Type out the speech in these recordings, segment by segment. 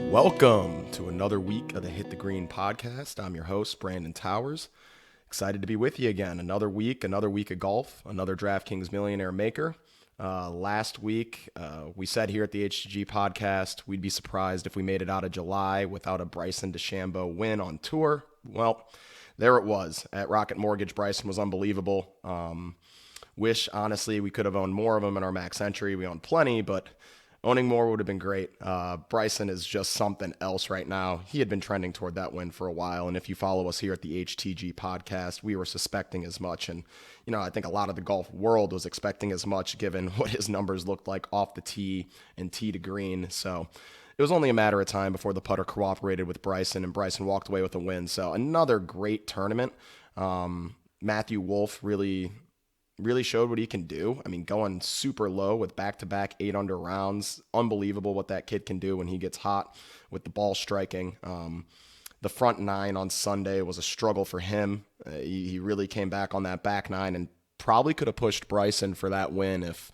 Welcome to another week of the Hit the Green podcast. I'm your host, Brandon Towers. Excited to be with you again. Another week of golf, another Draftkings Millionaire Maker. Last week, we said here at the HTG podcast, we'd be surprised if we made it out of July without a Bryson DeChambeau win on tour. Well, there it was. At Rocket Mortgage, Bryson was unbelievable. Wish, honestly, we could have owned more of them in our max entry. We own plenty, but owning more would have been great. Bryson is just something else right now. He had been trending toward that win for a while, and if you follow us here at the HTG podcast, we were suspecting as much. And, I think a lot of the golf world was expecting as much given what his numbers looked like off the tee and tee to green. So it was only a matter of time before the putter cooperated with Bryson, and Bryson walked away with a win. So another great tournament. Matthew Wolff really showed what he can do. I mean, going super low with back-to-back 8-under rounds. Unbelievable what that kid can do when he gets hot with the ball striking. The front nine on Sunday was a struggle for him. He really came back on that back nine and probably could have pushed Bryson for that win if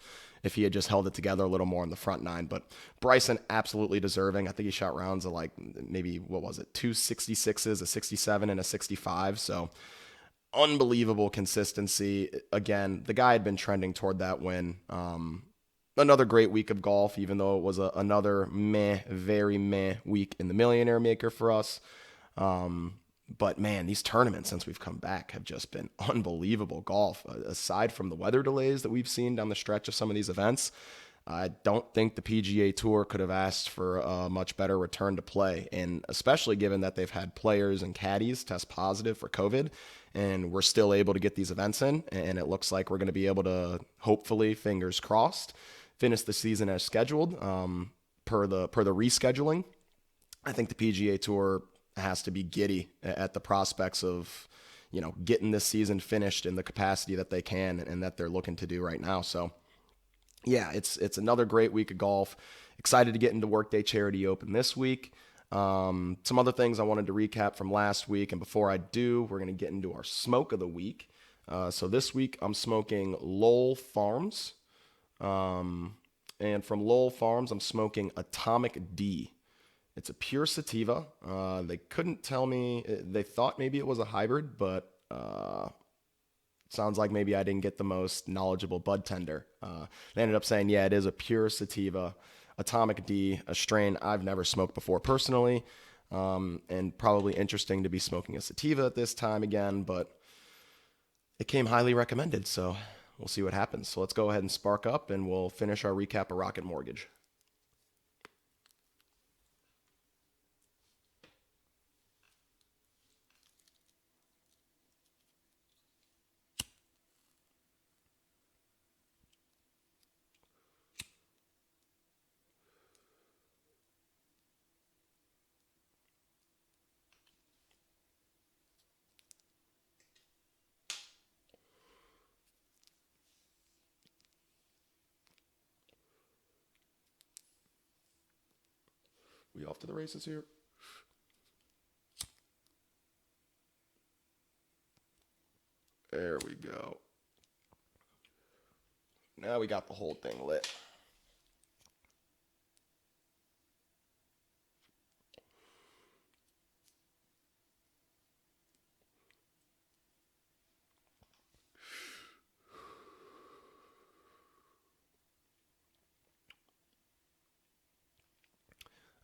he had just held it together a little more on the front nine. But Bryson absolutely deserving. I think he shot rounds of like maybe, 266s, a 67, and a 65. So unbelievable consistency. Again, the guy had been trending toward that win. Another great week of golf, even though it was another very meh week in the Millionaire Maker for us. But man, these tournaments since we've come back have just been unbelievable golf. Aside from the weather delays that we've seen down the stretch of some of these events, I don't think the PGA Tour could have asked for a much better return to play, and especially given that they've had players and caddies test positive for COVID, and we're still able to get these events in, and it looks like we're going to be able to, hopefully, fingers crossed, finish the season as scheduled per the rescheduling. I think the PGA Tour has to be giddy at the prospects of getting this season finished in the capacity that they can and that they're looking to do right now. So yeah, it's another great week of golf. Excited to get into Workday Charity Open this week. Some other things I wanted to recap from last week, and before I do, we're going to get into our smoke of the week. So this week I'm smoking Lowell Farms, and from Lowell Farms I'm smoking Atomic D. It's a pure sativa. They couldn't tell me. They thought maybe it was a hybrid, but sounds like maybe I didn't get the most knowledgeable bud tender. They ended up saying, yeah, it is a pure sativa. Atomic D, a strain I've never smoked before personally, and probably interesting to be smoking a sativa at this time again, but it came highly recommended, so we'll see what happens. So let's go ahead and spark up, and we'll finish our recap of Rocket Mortgage. We off to the races here? There we go. Now we got the whole thing lit.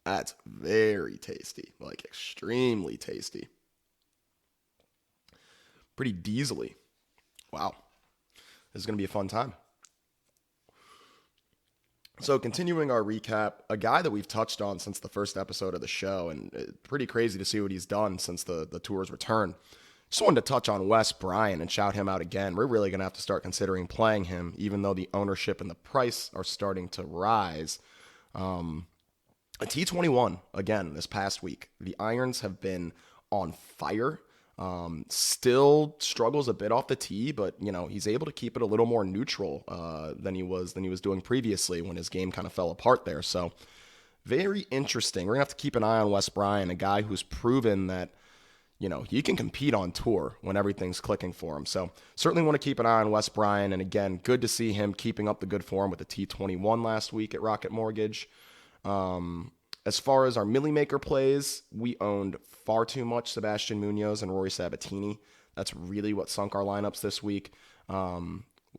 That's very tasty, like extremely tasty. Pretty diesely. Wow. This is going to be a fun time. So continuing our recap, a guy that we've touched on since the first episode of the show, and pretty crazy to see what he's done since the tour's return. Just wanted to touch on Wes Bryan and shout him out again. We're really going to have to start considering playing him, even though the ownership and the price are starting to rise. A T21 again this past week. The irons have been on fire. Still struggles a bit off the tee, but he's able to keep it a little more neutral than he was doing previously when his game kind of fell apart there. So very interesting. We're gonna have to keep an eye on Wes Bryan, a guy who's proven that he can compete on tour when everything's clicking for him. So certainly want to keep an eye on Wes Bryan. And again, good to see him keeping up the good form with the T21 last week at Rocket Mortgage. As far as our Millie Maker plays, we owned far too much Sebastian Munoz and Rory Sabatini. That's really what sunk our lineups this week.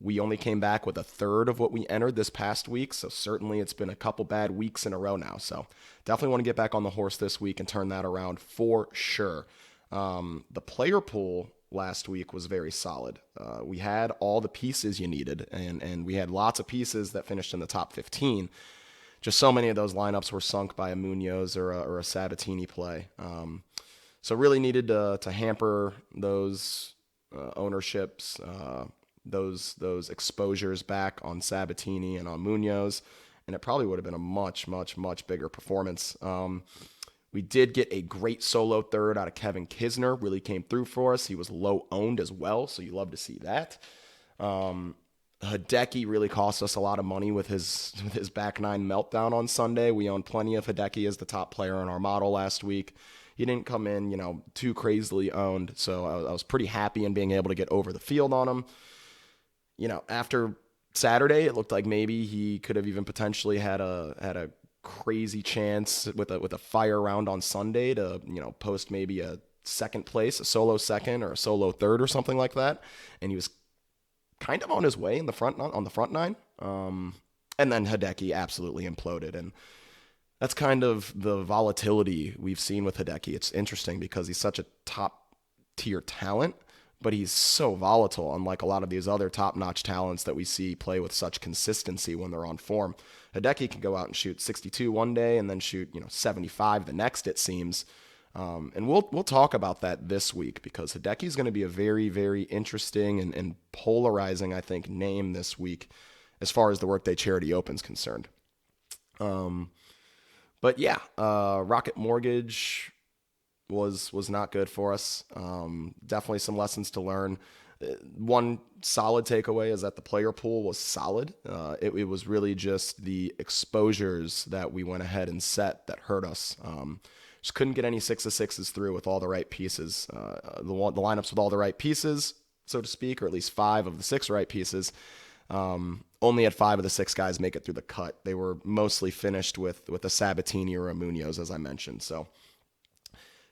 We only came back with a third of what we entered this past week, so certainly it's been a couple bad weeks in a row now. So definitely want to get back on the horse this week and turn that around for sure. The player pool last week was very solid. We had all the pieces you needed, and we had lots of pieces that finished in the top 15. Just so many of those lineups were sunk by a Munoz or a Sabatini play. So really needed to hamper those ownerships, those exposures back on Sabatini and on Munoz, and it probably would have been a much, much, much bigger performance. We did get a great solo third out of Kevin Kisner, really came through for us. He was low owned as well, so you love to see that. Hideki really cost us a lot of money with his back nine meltdown on Sunday. We owned plenty of Hideki as the top player in our model last week. He didn't come in, too crazily owned, so I was pretty happy in being able to get over the field on him. After Saturday, it looked like maybe he could have even potentially had a crazy chance with a fire round on Sunday to post maybe a second place, a solo second or a solo third or something like that, and he was kind of on his way on the front nine. And then Hideki absolutely imploded, and that's kind of the volatility we've seen with Hideki. It's interesting because he's such a top tier talent, but he's so volatile, unlike a lot of these other top-notch talents that we see play with such consistency when they're on form. Hideki can go out and shoot 62 one day and then shoot 75 the next, it seems. And we'll talk about that this week because Hideki is going to be a very, very interesting and polarizing, I think, name this week as far as the Workday Charity Open is concerned. But yeah, Rocket Mortgage was not good for us. Definitely some lessons to learn. One solid takeaway is that the player pool was solid. It was really just the exposures that we went ahead and set that hurt us. Just couldn't get any 6 of 6s through with all the right pieces. The lineups with all the right pieces, so to speak, or at least 5 of the 6 right pieces. Only had 5 of the 6 guys make it through the cut. They were mostly finished with a Sabatini or a Munoz, as I mentioned. So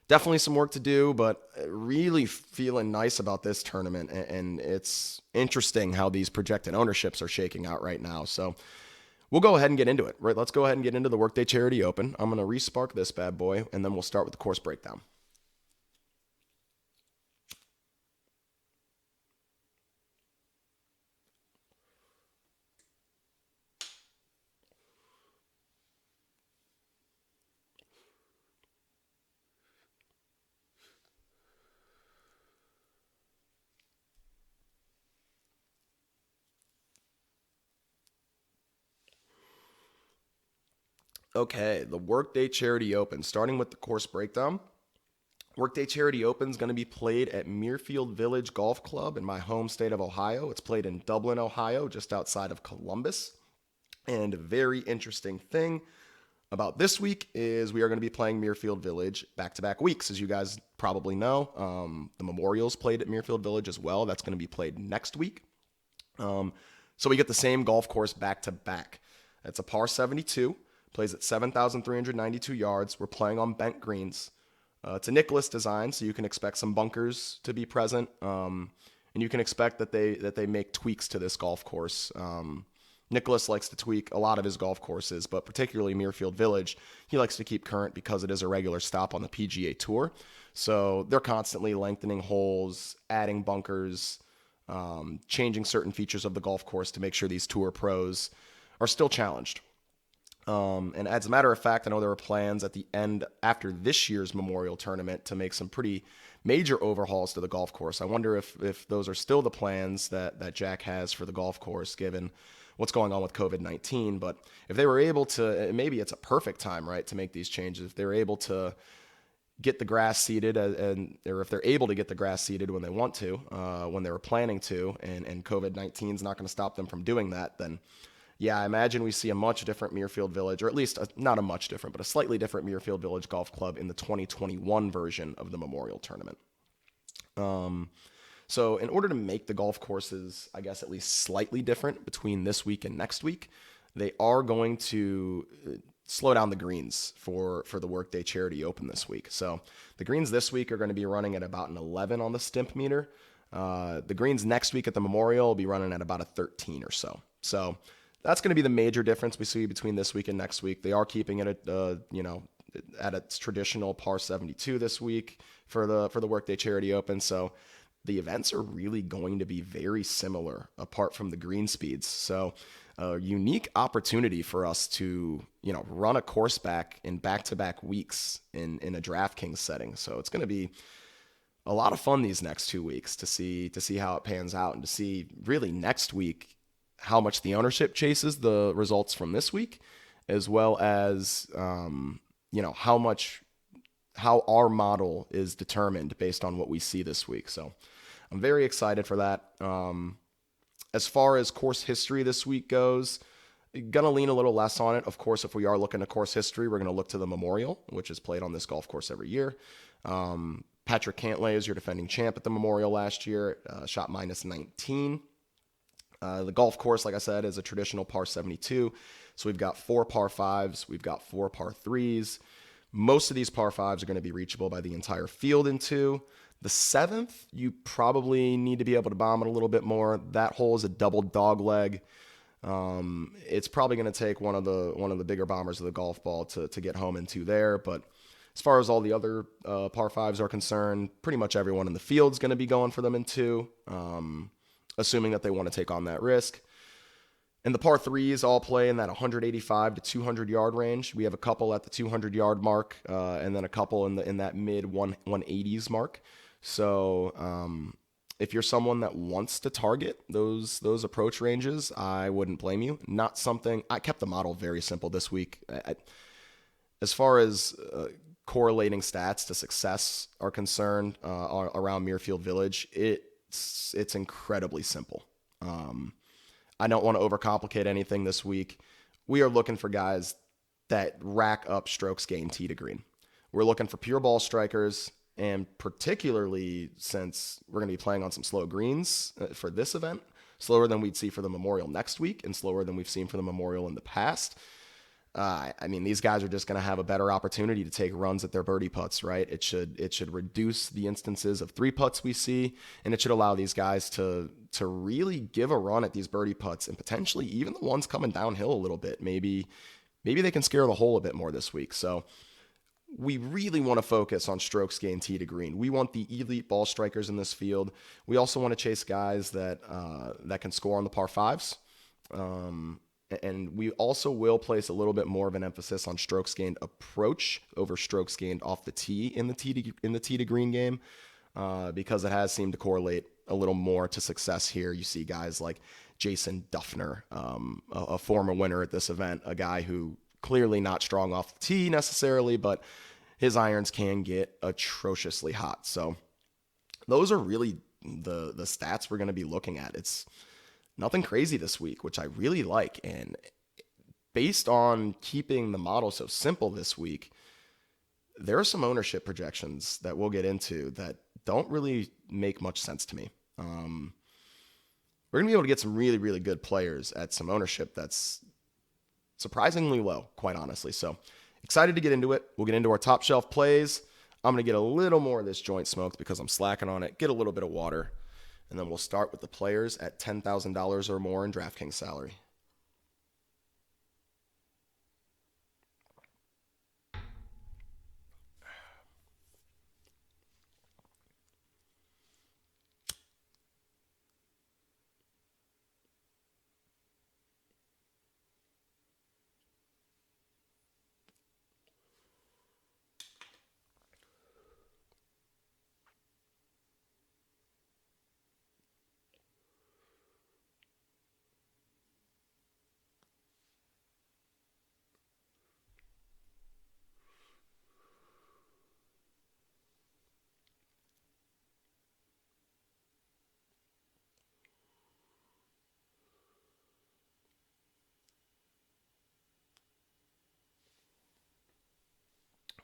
definitely some work to do, but really feeling nice about this tournament. And it's interesting how these projected ownerships are shaking out right now. So we'll go ahead and get into it. Right, let's go ahead and get into the Workday Charity Open. I'm going to respark this bad boy, and then we'll start with the course breakdown. Okay, the Workday Charity Open, starting with the course breakdown. Workday Charity Open is going to be played at Muirfield Village Golf Club in my home state of Ohio. It's played in Dublin, Ohio, just outside of Columbus. And a very interesting thing about this week is we are going to be playing Muirfield Village back-to-back weeks. As you guys probably know, the Memorials played at Muirfield Village as well. That's going to be played next week. So we get the same golf course back-to-back. It's a par 72. Plays at 7,392 yards. We're playing on bent greens. It's a Nicklaus design, so you can expect some bunkers to be present, and you can expect that they make tweaks to this golf course. Nicklaus likes to tweak a lot of his golf courses, but particularly Muirfield Village, he likes to keep current because it is a regular stop on the PGA Tour. So they're constantly lengthening holes, adding bunkers, changing certain features of the golf course to make sure these tour pros are still challenged. And as a matter of fact, I know there were plans at the end after this year's Memorial Tournament to make some pretty major overhauls to the golf course. I wonder if those are still the plans that Jack has for the golf course, given what's going on with COVID-19. But if they were able to, maybe it's a perfect time, right, to make these changes. If they're able to get the grass seeded, or if they're able to get the grass seeded when they want to, when they were planning to, and COVID-19 is not going to stop them from doing that, then yeah, I imagine we see a much different Muirfield Village, or at least not a much different, but a slightly different Muirfield Village Golf Club in the 2021 version of the Memorial Tournament. So in order to make the golf courses, I guess, at least slightly different between this week and next week, they are going to slow down the greens for the Workday Charity Open this week. So the greens this week are going to be running at about an 11 on the stimp meter. The greens next week at the Memorial will be running at about a 13 or so. So that's going to be the major difference we see between this week and next week. They are keeping it at at its traditional par 72 this week for the Workday Charity Open. So the events are really going to be very similar apart from the green speeds. So a unique opportunity for us to, run a course back in back-to-back weeks in a DraftKings setting. So it's going to be a lot of fun these next 2 weeks to see how it pans out, and to see really next week how much the ownership chases the results from this week, as well as how our model is determined based on what we see this week. So I'm very excited for that. As far as course history this week goes, going to lean a little less on it. Of course, if we are looking at course history, we're going to look to the Memorial, which is played on this golf course every year. Patrick Cantlay is your defending champ at the Memorial last year, shot minus 19. The golf course, like I said, is a traditional par 72. So we've got 4 par 5s. We've got 4 par 3s. Most of these par 5s are going to be reachable by the entire field in 2. The 7th, you probably need to be able to bomb it a little bit more. That hole is a double dog leg. It's probably going to take one of the bigger bombers of the golf ball to get home into there. But as far as all the other par 5s are concerned, pretty much everyone in the field is going to be going for them in 2, assuming that they want to take on that risk. And the par 3s all play in that 185 to 200 yard range. We have a couple at the 200 yard mark, and then a couple in that mid 180s mark. So if you're someone that wants to target those approach ranges, I wouldn't blame you. Not something I kept the model very simple this week. As far as correlating stats to success are concerned around Muirfield Village, it's incredibly simple. I don't want to overcomplicate anything this week. We are looking for guys that rack up strokes gained tee to green. We're looking for pure ball strikers, and particularly since we're going to be playing on some slow greens for this event, slower than we'd see for the Memorial next week and slower than we've seen for the Memorial in the past. These guys are just going to have a better opportunity to take runs at their birdie putts, right? It should reduce the instances of 3 putts we see, and it should allow these guys to really give a run at these birdie putts, and potentially even the ones coming downhill a little bit. Maybe they can scare the hole a bit more this week. So we really want to focus on strokes gained tee to green. We want the elite ball strikers in this field. We also want to chase guys that can score on the par 5s. And we also will place a little bit more of an emphasis on strokes gained approach over strokes gained off the tee in the tee to green game, because it has seemed to correlate a little more to success here. You see guys like Jason Duffner, a former winner at this event, a guy who clearly not strong off the tee necessarily, but his irons can get atrociously hot. So those are really the stats we're going to be looking at. It's nothing crazy this week, which I really like. And based on keeping the model so simple this week, there are some ownership projections that we'll get into that don't really make much sense to me. We're going to be able to get some really, really good players at some ownership that's surprisingly low, quite honestly. So excited to get into it. We'll get into our top shelf plays. I'm going to get a little more of this joint smoked because I'm slacking on it. Get a little bit of water. And then we'll start with the players at $10,000 or more in DraftKings salary.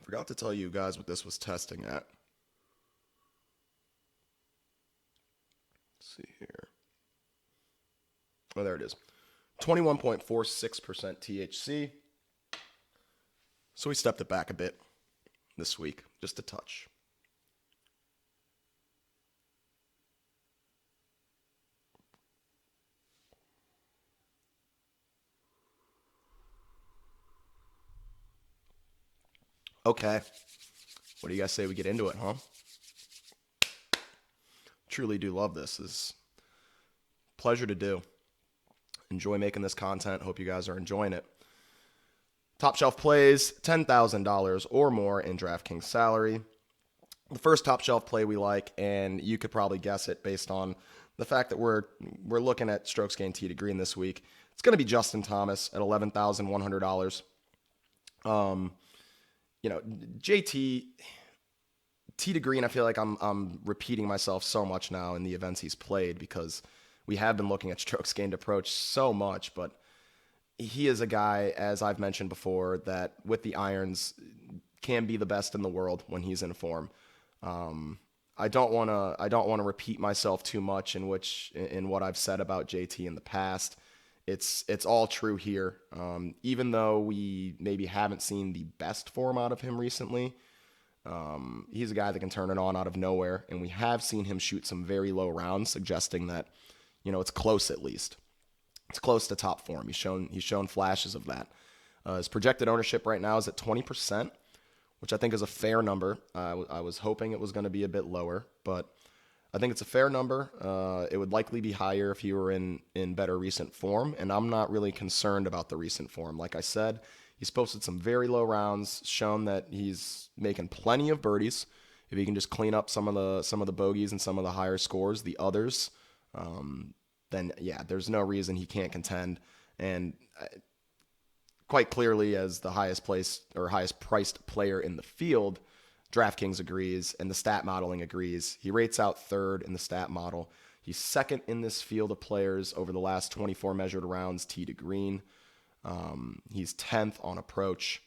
Forgot to tell you guys what this was testing at. Let's see here. Oh, there it is. 21.46% THC. So we stepped it back a bit this week, just a touch. Okay. What do you guys say we get into it, huh? Truly do love this. It's a pleasure to do. Enjoy making this content. Hope you guys are enjoying it. Top shelf plays, $10,000 or more in DraftKings salary. The first top shelf play we like, and you could probably guess it based on the fact that we're looking at strokes gained tee to green this week. It's going to be Justin Thomas at $11,100. JT tee to green. I feel like I'm repeating myself so much now in the events he's played because we have been looking at strokes gained approach so much, but he is a guy, as I've mentioned before, that with the irons can be the best in the world when he's in form. I don't want to repeat myself too much in what I've said about JT in the past. It's all true here. Even though we maybe haven't seen the best form out of him recently, he's a guy that can turn it on out of nowhere, and we have seen him shoot some very low rounds, suggesting that it's close at least. It's close to top form. He's shown flashes of that. His projected ownership right now is at 20%, which I think is a fair number. I was hoping it was going to be a bit lower, but I think it's a fair number. It would likely be higher if he were in better recent form, and I'm not really concerned about the recent form. Like I said, he's posted some very low rounds, shown that he's making plenty of birdies. If he can just clean up some of the bogeys and some of the higher scores, the others, then yeah, there's no reason he can't contend. And quite clearly, as the highest priced player in the field, DraftKings agrees, and the stat modeling agrees. He rates out third in the stat model. He's second in this field of players over the last 24 measured rounds, tee to green. He's 10th on approach,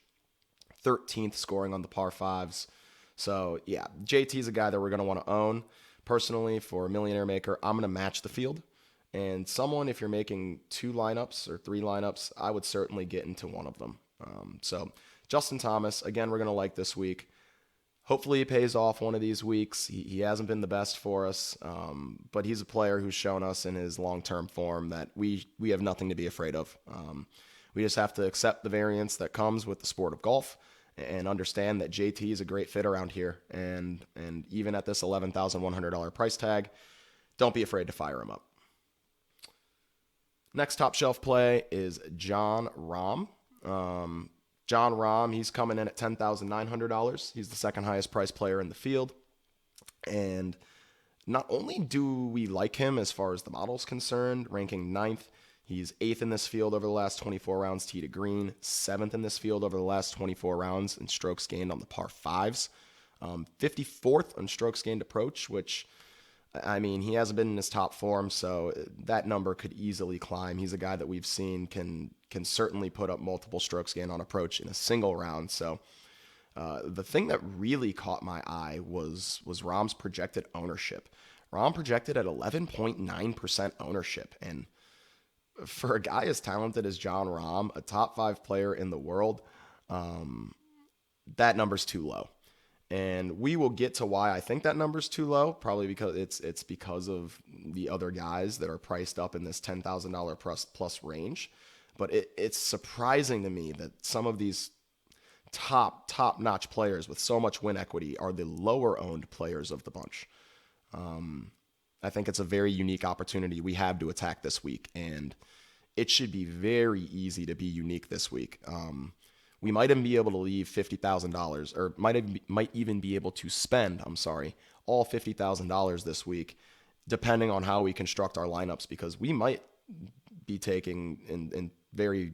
13th scoring on the par fives. So yeah, JT's a guy that we're going to want to own. Personally, for Millionaire Maker, I'm going to match the field. And someone, if you're making 2 lineups or 3 lineups, I would certainly get into one of them. So Justin Thomas, again, we're going to like this week. Hopefully he pays off one of these weeks. He hasn't been the best for us, but he's a player who's shown us in his long-term form that we have nothing to be afraid of. We just have to accept the variance that comes with the sport of golf and understand that JT is a great fit around here. And even at this $11,100 price tag, don't be afraid to fire him up. Next top shelf play is Jon Rahm. Jon Rahm, he's coming in at $10,900. He's the second highest priced player in the field. And not only do we like him as far as the model's concerned, ranking 9th, he's 8th in this field over the last 24 rounds tee to green, 7th in this field over the last 24 rounds in strokes gained on the par fives, 54th on strokes gained approach, which, I mean, he hasn't been in his top form, so that number could easily climb. He's a guy that we've seen can certainly put up multiple strokes gained on approach in a single round. So the thing that really caught my eye was Rahm's projected ownership. Rahm projected at 11.9% ownership, and for a guy as talented as Jon Rahm, a top 5 player in the world, that number's too low. And we will get to why I think that number's too low, probably because it's because of the other guys that are priced up in this $10,000 plus range. But it's surprising to me that some of these top-notch players with so much win equity are the lower-owned players of the bunch. I think it's a very unique opportunity we have to attack this week, and it should be very easy to be unique this week. We might even be able to leave $50,000, or might even be able to spend, all $50,000 this week, depending on how we construct our lineups, because we might be taking in very,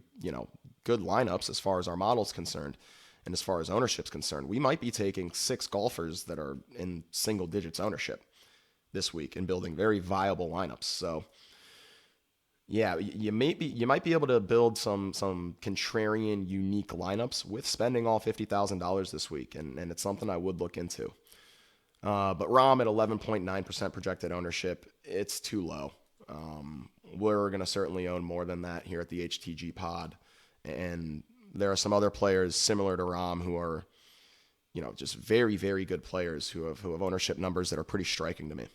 good lineups as far as our model's concerned, and as far as ownership's concerned. We might be taking 6 golfers that are in single digits ownership this week and building very viable lineups. So yeah, you might be able to build some contrarian, unique lineups with spending all $50,000 this week, and it's something I would look into. But Rahm at 11.9% projected ownership, it's too low. We're going to certainly own more than that here at the HTG pod, and there are some other players similar to Rahm who are, just very, very good players who have ownership numbers that are pretty striking to me.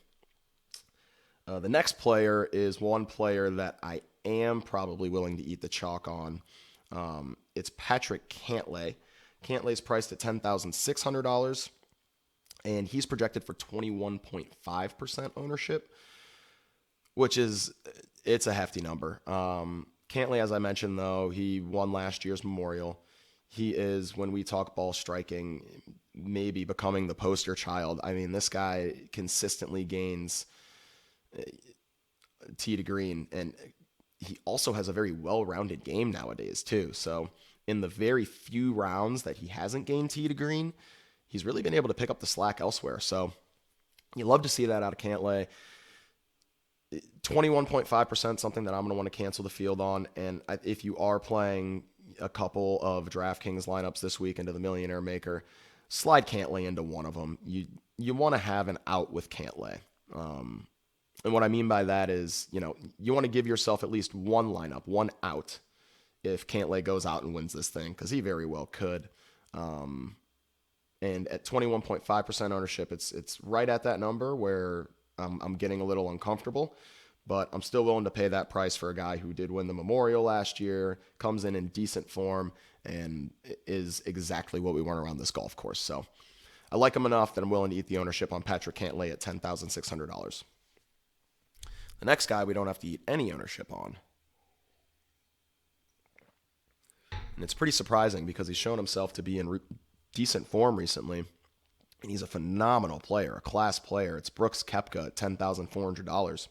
The next player is one player that I am probably willing to eat the chalk on. It's Patrick Cantlay. Cantlay's priced at $10,600, and he's projected for 21.5% ownership, which it's a hefty number. Cantlay, as I mentioned, though, he won last year's Memorial. He is, when we talk ball striking, maybe becoming the poster child. I mean, this guy consistently gains tee to green, and he also has a very well-rounded game nowadays, too. So in the very few rounds that he hasn't gained tee to green, he's really been able to pick up the slack elsewhere. So you love to see that out of Cantlay. 21.5%, something that I'm going to want to cancel the field on. And if you are playing a couple of DraftKings lineups this week into the Millionaire Maker, slide Cantlay into one of them. You want to have an out with Cantlay. And what I mean by that is, you want to give yourself at least one lineup, one out, if Cantlay goes out and wins this thing, because he very well could. And at 21.5% ownership, it's right at that number where I'm getting a little uncomfortable, but I'm still willing to pay that price for a guy who did win the Memorial last year, comes in decent form, and is exactly what we want around this golf course. So I like him enough that I'm willing to eat the ownership on Patrick Cantlay at $10,600. The next guy we don't have to eat any ownership on. And it's pretty surprising because he's shown himself to be in decent form recently. And he's a phenomenal player, a class player. It's Brooks Koepka at $10,400.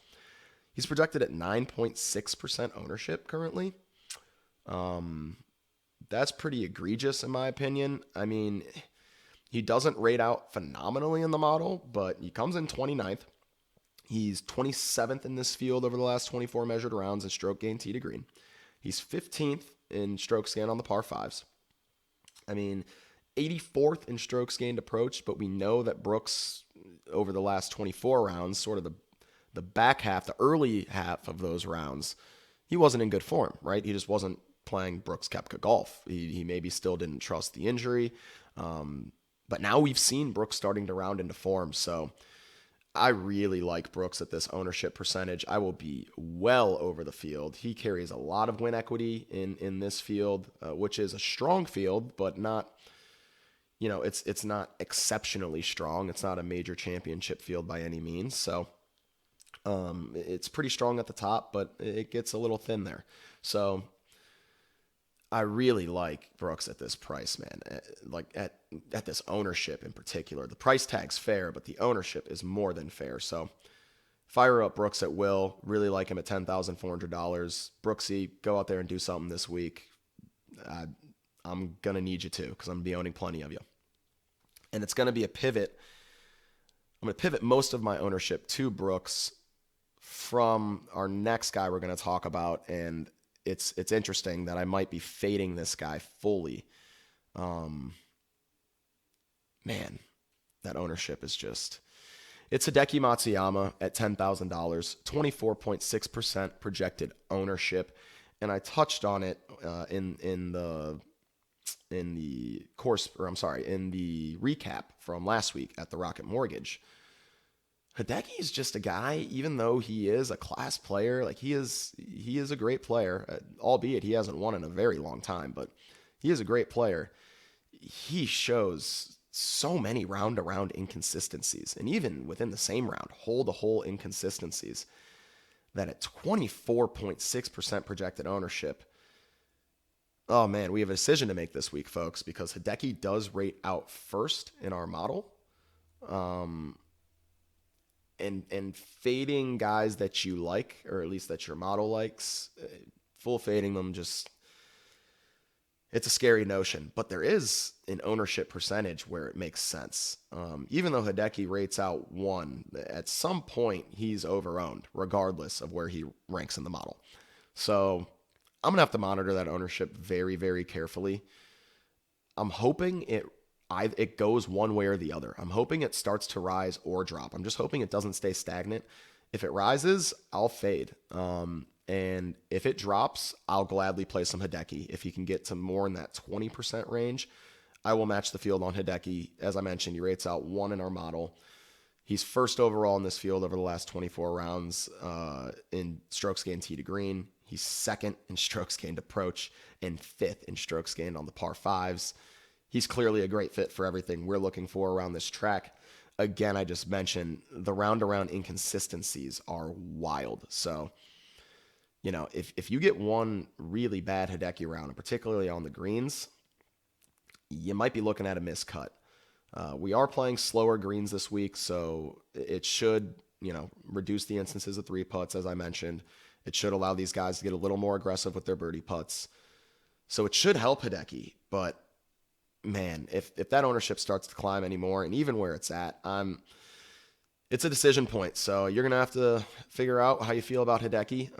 He's projected at 9.6% ownership currently. That's pretty egregious in my opinion. I mean, he doesn't rate out phenomenally in the model, but he comes in 29th. He's 27th in this field over the last 24 measured rounds in stroke gain tee to green. He's 15th in strokes gained on the par fives. I mean, 84th in strokes gained approach, but we know that Brooks, over the last 24 rounds, sort of the back half, the early half of those rounds, he wasn't in good form, right? He just wasn't playing Brooks Koepka golf. He maybe still didn't trust the injury. But now we've seen Brooks starting to round into form, so I really like Brooks at this ownership percentage. I will be well over the field. He carries a lot of win equity in this field, which is a strong field, but not, it's not exceptionally strong. It's not a major championship field by any means. So it's pretty strong at the top, but it gets a little thin there. So I really like Brooks at this price, man. Like at this ownership in particular. The price tag's fair, but the ownership is more than fair. So fire up Brooks at will. Really like him at $10,400. Brooksy, go out there and do something this week. I'm going to need you to, because I'm going to be owning plenty of you. And it's going to be a pivot. I'm going to pivot most of my ownership to Brooks from our next guy we're going to talk about, and it's interesting that I might be fading this guy fully. Man, that ownership is just... It's Hideki Matsuyama at $10,000, 24.6% projected ownership, and I touched on it in the recap from last week at the Rocket Mortgage. Hideki is just a guy, even though he is a class player, like he is a great player, albeit he hasn't won in a very long time, but he is a great player. He shows so many round-to-round inconsistencies, and even within the same round, hole-to-hole inconsistencies, that at 24.6% projected ownership, oh man, we have a decision to make this week, folks, because Hideki does rate out first in our model. And fading guys that you like, or at least that your model likes, full fading them, it's a scary notion. But there is an ownership percentage where it makes sense. Even though Hideki rates out 1, at some point he's over-owned, regardless of where he ranks in the model. So I'm going to have to monitor that ownership very, very carefully. I'm hoping it goes one way or the other. I'm hoping it starts to rise or drop. I'm just hoping it doesn't stay stagnant. If it rises, I'll fade. And And if it drops, I'll gladly play some Hideki. If he can get to more in that 20% range, I will match the field on Hideki. As I mentioned, he rates out 1 in our model. He's first overall in this field over the last 24 rounds in strokes gained tee to green. He's second in strokes gained approach and fifth in strokes gained on the par fives. He's clearly a great fit for everything we're looking for around this track. Again, I just mentioned the round-around inconsistencies are wild. So, if you get one really bad Hideki round, particularly on the greens, you might be looking at a miscut. We are playing slower greens this week, so it should, reduce the instances of 3-putts, as I mentioned. It should allow these guys to get a little more aggressive with their birdie putts. So it should help Hideki, but man, if that ownership starts to climb anymore, and even where it's at, it's a decision point. So you're going to have to figure out how you feel about Hideki.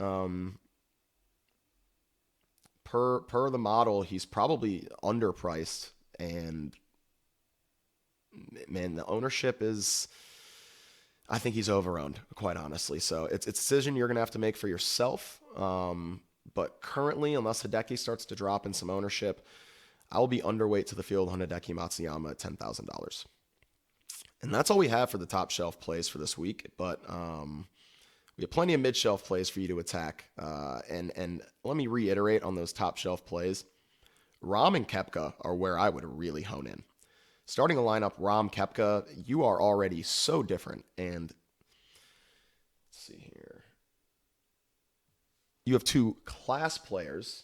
Per the model, he's probably underpriced, and man, the ownership is, I think he's overowned, quite honestly. So it's a decision you're going to have to make for yourself. But currently, unless Hideki starts to drop in some ownership, I'll be underweight to the field on Hideki Matsuyama at $10,000. And that's all we have for the top shelf plays for this week. But we have plenty of mid-shelf plays for you to attack. And let me reiterate on those top shelf plays. Rahm and Koepka are where I would really hone in. Starting a lineup, Rahm, Koepka, you are already so different. And let's see here. You have 2 class players,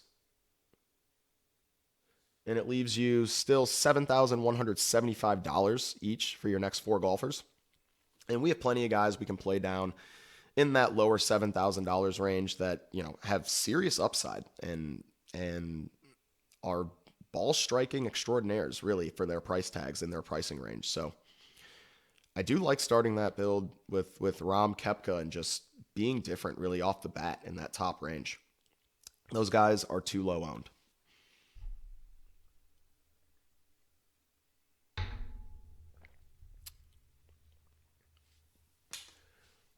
and it leaves you still $7,175 each for your next 4 golfers. And we have plenty of guys we can play down in that lower $7,000 range that, have serious upside and are ball striking extraordinaires, really, for their price tags in their pricing range. So I do like starting that build with Rahm, Koepka, and just being different really off the bat in that top range. Those guys are too low owned.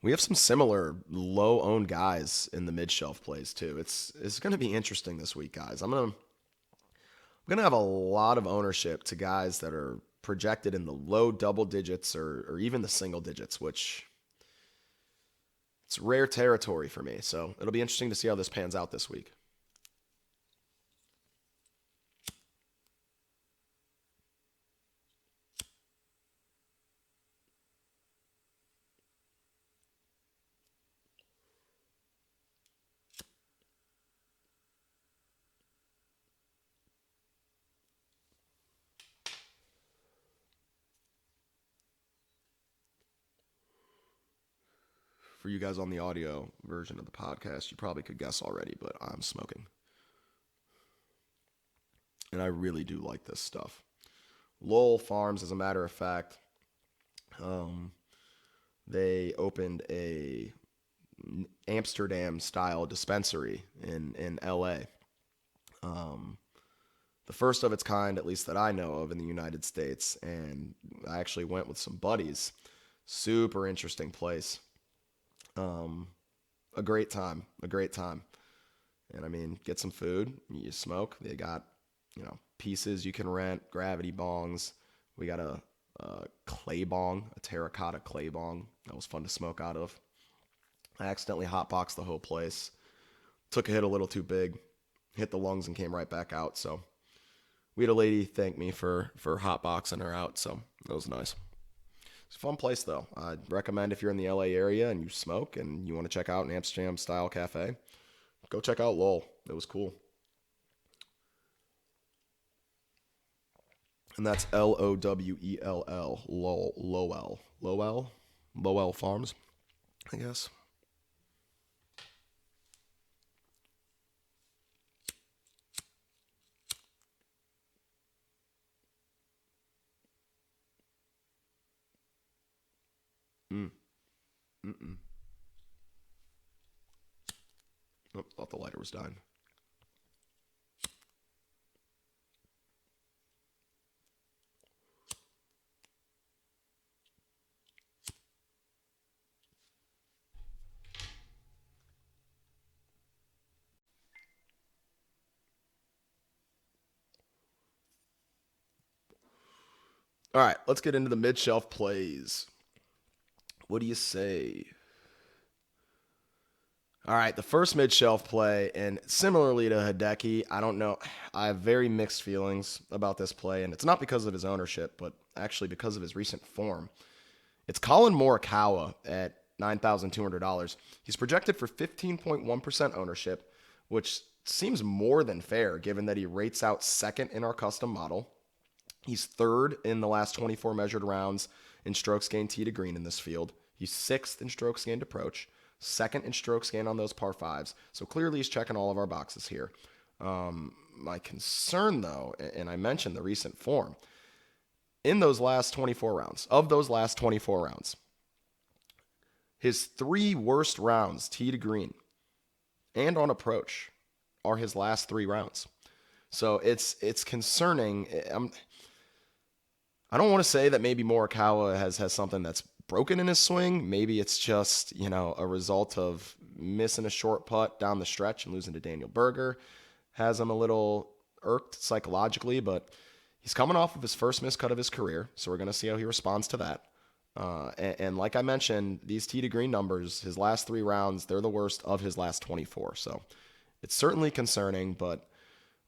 We have some similar low-owned guys in the mid-shelf plays too. It's going to be interesting this week, guys. I'm gonna have a lot of ownership to guys that are projected in the low double digits or even the single digits, which it's rare territory for me. So it'll be interesting to see how this pans out this week. For you guys on the audio version of the podcast, you probably could guess already, but I'm smoking. And I really do like this stuff. Lowell Farms, as a matter of fact, they opened a Amsterdam-style dispensary in LA. The first of its kind, at least that I know of, in the United States. And I actually went with some buddies. Super interesting place. A great time. And I mean, get some food, you smoke. They got, pieces you can rent, gravity bongs. We got a clay bong, a terracotta clay bong. That was fun to smoke out of. I accidentally hotboxed the whole place. Took a hit a little too big, hit the lungs and came right back out. So we had a lady thank me for hotboxing her out. So that was nice. It's a fun place, though. I'd recommend if you're in the LA area and you smoke and you want to check out an Amsterdam-style cafe, go check out Lowell. It was cool. And that's Lowell. Lowell Farms, I guess. Oh, thought the lighter was dying. All right, let's get into the mid-shelf plays. What do you say? All right, the first mid-shelf play, and similarly to Hideki, I don't know. I have very mixed feelings about this play, and it's not because of his ownership, but actually because of his recent form. It's Colin Morikawa at $9,200. He's projected for 15.1% ownership, which seems more than fair given that he rates out second in our custom model. He's third in the last 24 measured rounds in strokes gained tee to green in this field. He's sixth in strokes gained approach, second in strokes gained on those par fives. So clearly he's checking all of our boxes here. My concern, though, and I mentioned the recent form, in those last 24 rounds, of those last 24 rounds, his three worst rounds, tee to green and on approach, are his last three rounds. So it's concerning. I don't want to say that maybe Morikawa has something that's broken in his swing. Maybe it's just, a result of missing a short putt down the stretch and losing to Daniel Berger. Has him a little irked psychologically, but he's coming off of his first miscut of his career, so we're going to see how he responds to that. And like I mentioned, these tee to green numbers, his last three rounds, they're the worst of his last 24. So it's certainly concerning, but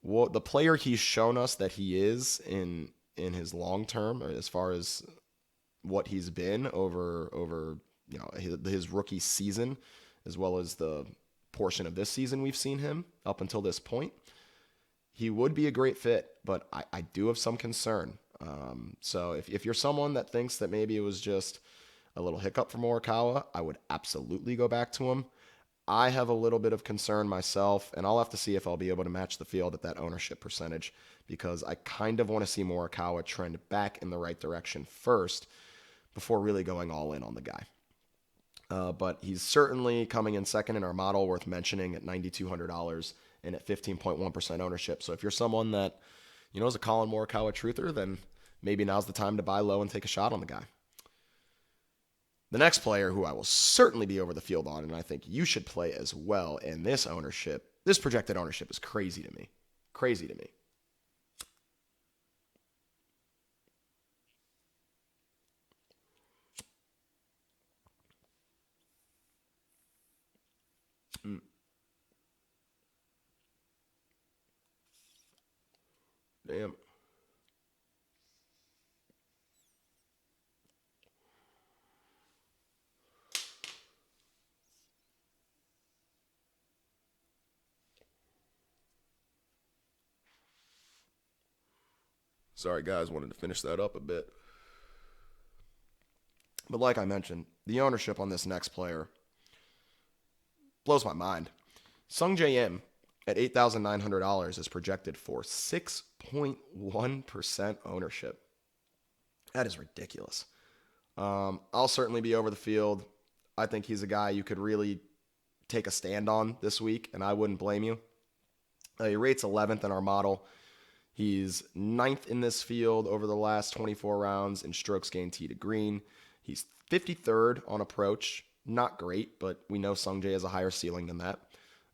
the player he's shown us that he is in his long term, as far as what he's been over his rookie season, as well as the portion of this season we've seen him up until this point, he would be a great fit, but I do have some concern. So if you're someone that thinks that maybe it was just a little hiccup for Morikawa, I would absolutely go back to him. I have a little bit of concern myself, and I'll have to see if I'll be able to match the field at that ownership percentage, because I kind of want to see Morikawa trend back in the right direction first before really going all in on the guy. But he's certainly coming in second in our model, worth mentioning, at $9,200 and at 15.1% ownership. So if you're someone that is a Colin Morikawa truther, then maybe now's the time to buy low and take a shot on the guy. The next player who I will certainly be over the field on, and I think you should play as well, and this projected ownership is crazy to me. Crazy to me. Damn. Sorry, guys, wanted to finish that up a bit. But like I mentioned, the ownership on this next player blows my mind. Sungjae Im at $8,900 is projected for 6.1% ownership. That is ridiculous. I'll certainly be over the field. I think he's a guy you could really take a stand on this week, and I wouldn't blame you. He rates 11th in our model. He's 9th in this field over the last 24 rounds in strokes gained tee to green. He's 53rd on approach. Not great, but we know Sungjae has a higher ceiling than that.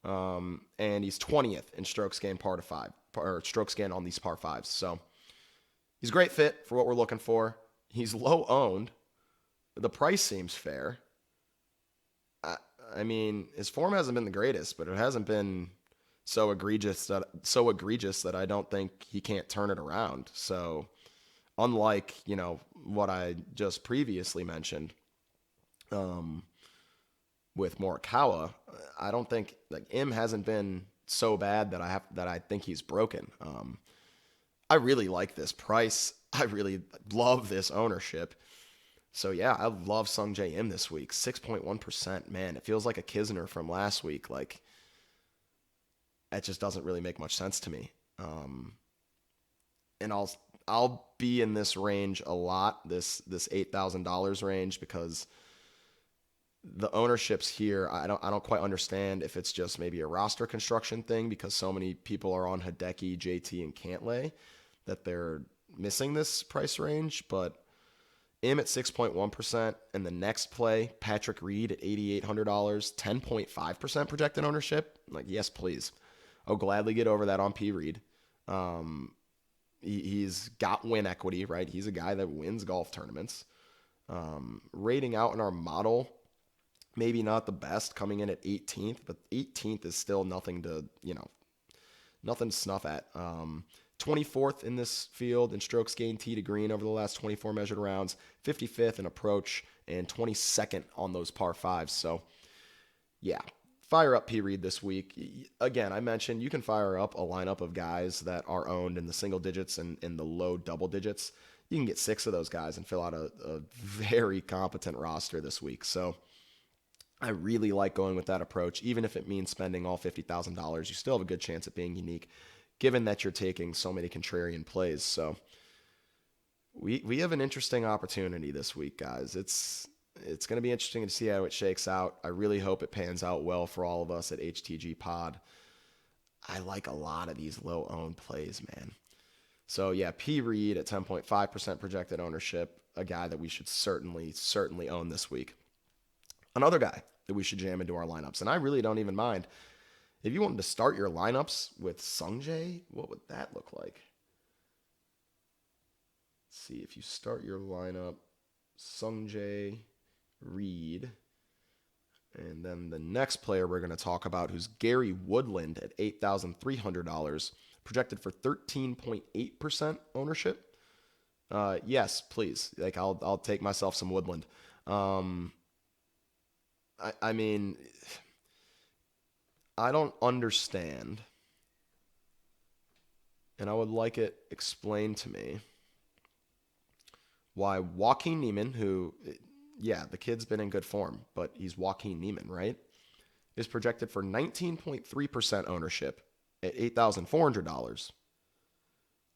And he's 20th in strokes gained par to five, or strokes gained on these par fives. So he's a great fit for what we're looking for. He's low owned. The price seems fair. I mean, his form hasn't been the greatest, but it hasn't been so egregious that I don't think he can't turn it around. So unlike, what I just previously mentioned with Morikawa, I don't think Im hasn't been so bad that I think he's broken. I really like this price. I really love this ownership. So yeah, I love Sungjae Im this week. 6.1%. Man, it feels like a Kisner from last week. That just doesn't really make much sense to me. And I'll be in this range a lot, this $8,000 range, because the ownerships here, I don't quite understand if it's just maybe a roster construction thing because so many people are on Hideki, JT, and Cantlay that they're missing this price range. But Im at 6.1%, and the next play, Patrick Reed at $8,800, 10.5% projected ownership. Yes, please. I'll gladly get over that on P. Reed. He's got win equity, right? He's a guy that wins golf tournaments. Rating out in our model, maybe not the best, coming in at 18th, but 18th is still nothing to, nothing to snuff at. 24th in this field in strokes gained tee to green over the last 24 measured rounds, 55th in approach, and 22nd on those par fives. So, yeah, fire up P. Reed this week. Again, I mentioned you can fire up a lineup of guys that are owned in the single digits and in the low double digits. You can get 6 of those guys and fill out a very competent roster this week. So I really like going with that approach. Even if it means spending all $50,000, you still have a good chance at being unique, given that you're taking so many contrarian plays. So we have an interesting opportunity this week, guys. It's going to be interesting to see how it shakes out. I really hope it pans out well for all of us at HTG Pod. I like a lot of these low-owned plays, man. So, yeah, P. Reed at 10.5% projected ownership, a guy that we should certainly own this week. Another guy that we should jam into our lineups, and I really don't even mind. If you wanted to start your lineups with Sungjae, what would that look like? Let's see, if you start your lineup, Sungjae, Reed, and then the next player we're going to talk about, who's Gary Woodland at $8,300, projected for 13.8% ownership. Yes, please. Like I'll take myself some Woodland. I mean, I don't understand, and I would like it explained to me, why Joaquin Niemann, who, yeah, the kid's been in good form, but he's Joaquin Niemann, right, is projected for 19.3% ownership at $8,400.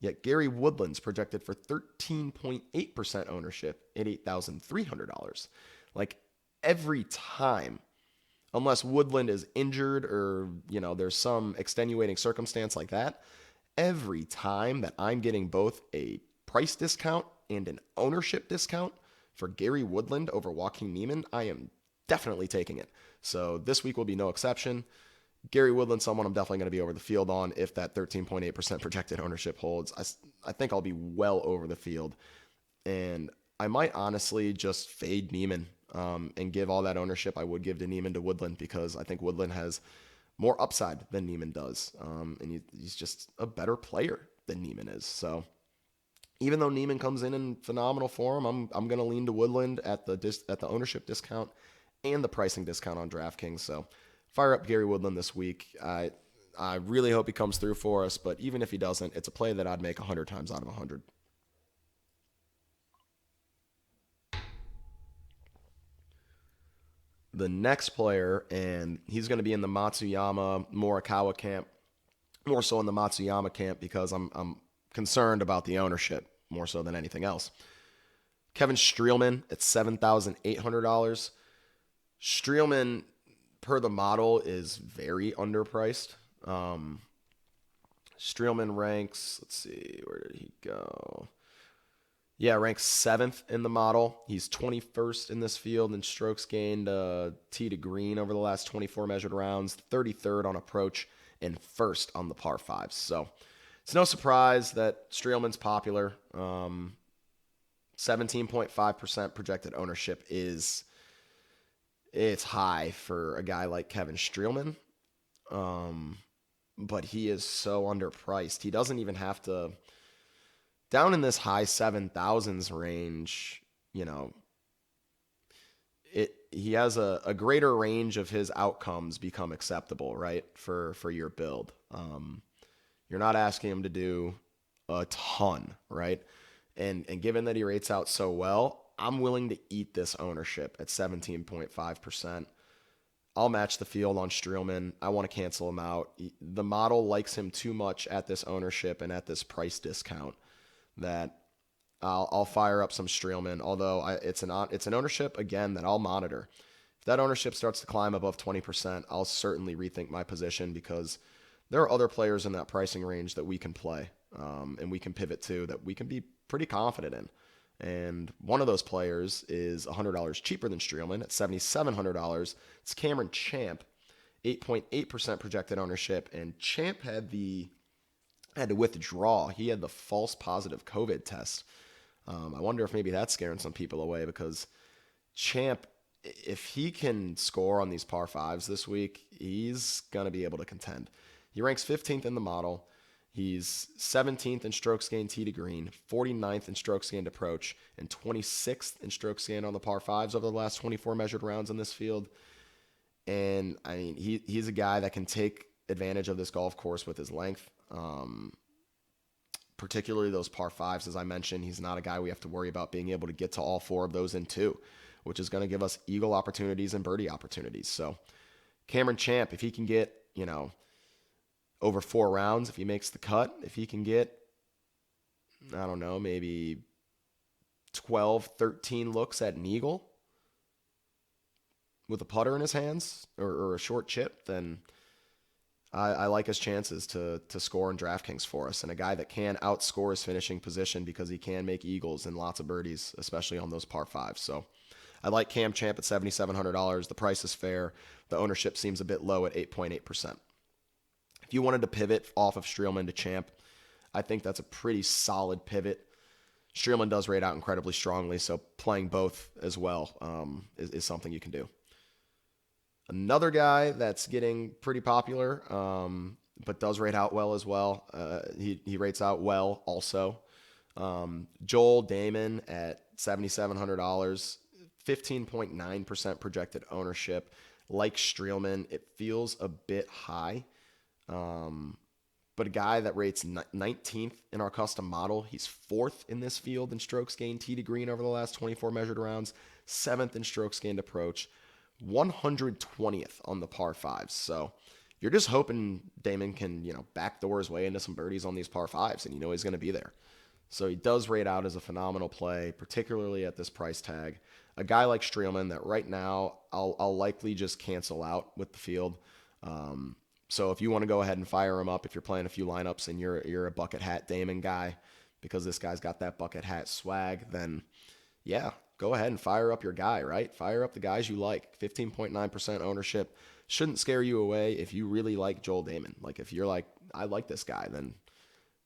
Yet Gary Woodland's projected for 13.8% ownership at $8,300. Like, every time, unless Woodland is injured or, there's some extenuating circumstance like that, every time that I'm getting both a price discount and an ownership discount for Gary Woodland over Joaquin Niemann, I am definitely taking it. So this week will be no exception. Gary Woodland, someone I'm definitely going to be over the field on if that 13.8% projected ownership holds. I think I'll be well over the field. And I might honestly just fade Niemann and give all that ownership I would give to Niemann to Woodland, because I think Woodland has more upside than Niemann does. And he's just a better player than Niemann is. So even though Niemann comes in phenomenal form, I'm going to lean to Woodland at the ownership discount and the pricing discount on DraftKings. So fire up Gary Woodland this week. I really hope he comes through for us, but even if he doesn't, it's a play that I'd make 100 times out of 100. The next player, and he's going to be in the Matsuyama Morikawa camp, more so in the Matsuyama camp because I'm concerned about the ownership more so than anything else. Kevin Streelman at $7,800. Streelman, per the model, is very underpriced. Streelman ranks, let's see, where did he go? Yeah, ranks 7th in the model. He's 21st in this field in strokes gained tee to green over the last 24 measured rounds, 33rd on approach, and 1st on the par 5s. So it's no surprise that Streelman's popular. 17.5% projected ownership it's high for a guy like Kevin Streelman. But he is so underpriced. He doesn't even have to, down in this high 7,000s range, he has a greater range of his outcomes become acceptable, right, for your build. You're not asking him to do a ton, right? And given that he rates out so well, I'm willing to eat this ownership at 17.5%. I'll match the field on Streelman. I want to cancel him out. The model likes him too much at this ownership and at this price discount that I'll fire up some Streelman, although it's an ownership, again, that I'll monitor. If that ownership starts to climb above 20%, I'll certainly rethink my position, because there are other players in that pricing range that we can play and we can pivot to, that we can be pretty confident in. And one of those players is $100 cheaper than Streelman at $7,700. It's Cameron Champ, 8.8% projected ownership. And Champ had the had to withdraw. He had the false positive COVID test. I wonder if maybe that's scaring some people away because Champ, if he can score on these par fives this week, he's going to be able to contend. He ranks 15th in the model. He's 17th in strokes gained tee to green, 49th in strokes gained approach, and 26th in strokes gained on the par fives over the last 24 measured rounds in this field. And I mean, he's a guy that can take advantage of this golf course with his length. Particularly those par fives, as I mentioned, he's not a guy we have to worry about being able to get to all four of those in two, which is going to give us eagle opportunities and birdie opportunities. So Cameron Champ, if he can get, over 4 rounds, if he makes the cut, if he can get, I don't know, maybe 12, 13 looks at an eagle with a putter in his hands or a short chip, then I like his chances to score in DraftKings for us. And a guy that can outscore his finishing position because he can make eagles and lots of birdies, especially on those par fives. So I like Cam Champ at $7,700. The price is fair. The ownership seems a bit low at 8.8%. If you wanted to pivot off of Streelman to Champ, I think that's a pretty solid pivot. Streelman does rate out incredibly strongly, so playing both as well is something you can do. Another guy that's getting pretty popular, but does rate out well as well. He rates out well also. Joel Damon at $7,700, 15.9% projected ownership. Like Streelman, it feels a bit high. But a guy that rates 19th in our custom model. He's 4th in this field in strokes gained tee to green over the last 24 measured rounds, 7th in strokes gained approach, 120th on the par fives. So you're just hoping Damon can, backdoor his way into some birdies on these par fives, and he's going to be there. So he does rate out as a phenomenal play, particularly at this price tag. A guy like Streelman that right now I'll likely just cancel out with the field. So if you want to go ahead and fire him up, if you're playing a few lineups and you're a bucket hat Damon guy, because this guy's got that bucket hat swag, then yeah, go ahead and fire up your guy, right? Fire up the guys you like. 15.9% ownership shouldn't scare you away if you really like Joel Damon. Like if you're like, I like this guy, then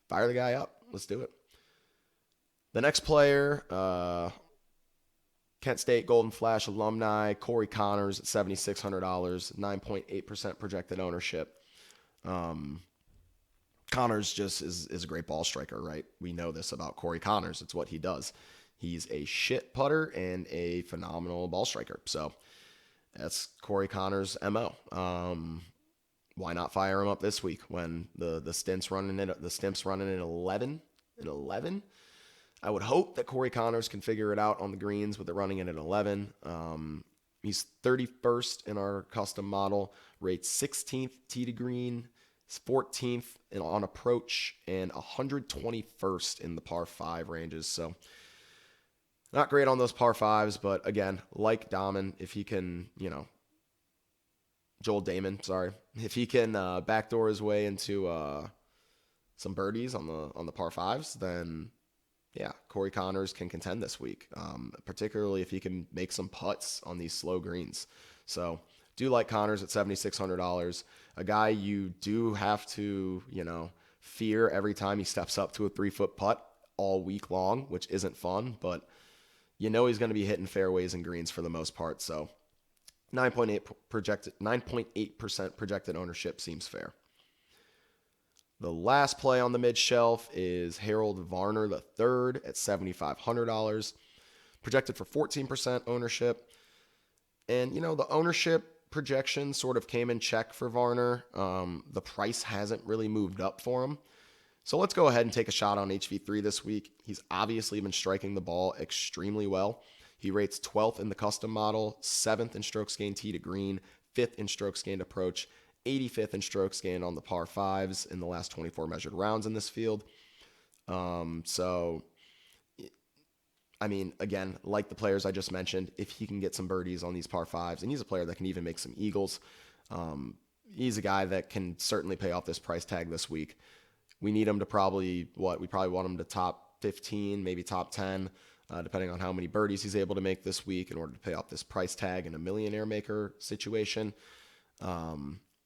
fire the guy up. Let's do it. The next player, Kent State Golden Flash alumni, Corey Connors at $7,600, 9.8% projected ownership. Connors just is a great ball striker, right? We know this about Corey Connors. It's what he does. He's a shit putter and a phenomenal ball striker. So that's Corey Connors' MO. Why not fire him up this week when the stimp's running at 11? At 11? I would hope that Corey Connors can figure it out on the greens with it running in at 11. He's 31st in our custom model, rates 16th tee to green, 14th on approach, and 121st in the par 5 ranges. So not great on those par 5s, but again, like Damon, if he can, Joel Damon, sorry, if he can backdoor his way into some birdies on the par 5s, then yeah, Corey Connors can contend this week, particularly if he can make some putts on these slow greens. So do like Connors at $7,600, a guy you do have to, fear every time he steps up to a 3-foot putt all week long, which isn't fun, but he's going to be hitting fairways and greens for the most part. So 9.8% projected ownership seems fair. The last play on the mid shelf is Harold Varner III at $7,500, projected for 14% ownership. And, the ownership projection sort of came in check for Varner. The price hasn't really moved up for him. So let's go ahead and take a shot on HV3 this week. He's obviously been striking the ball extremely well. He rates 12th in the custom model, 7th in strokes gained tee to green, 5th in strokes gained approach, 85th in strokes gained on the par 5s in the last 24 measured rounds in this field. Again, like the players I just mentioned, if he can get some birdies on these par 5s, and he's a player that can even make some eagles, he's a guy that can certainly pay off this price tag this week. We need him to we probably want him to top 15, maybe top 10, depending on how many birdies he's able to make this week in order to pay off this price tag in a millionaire maker situation.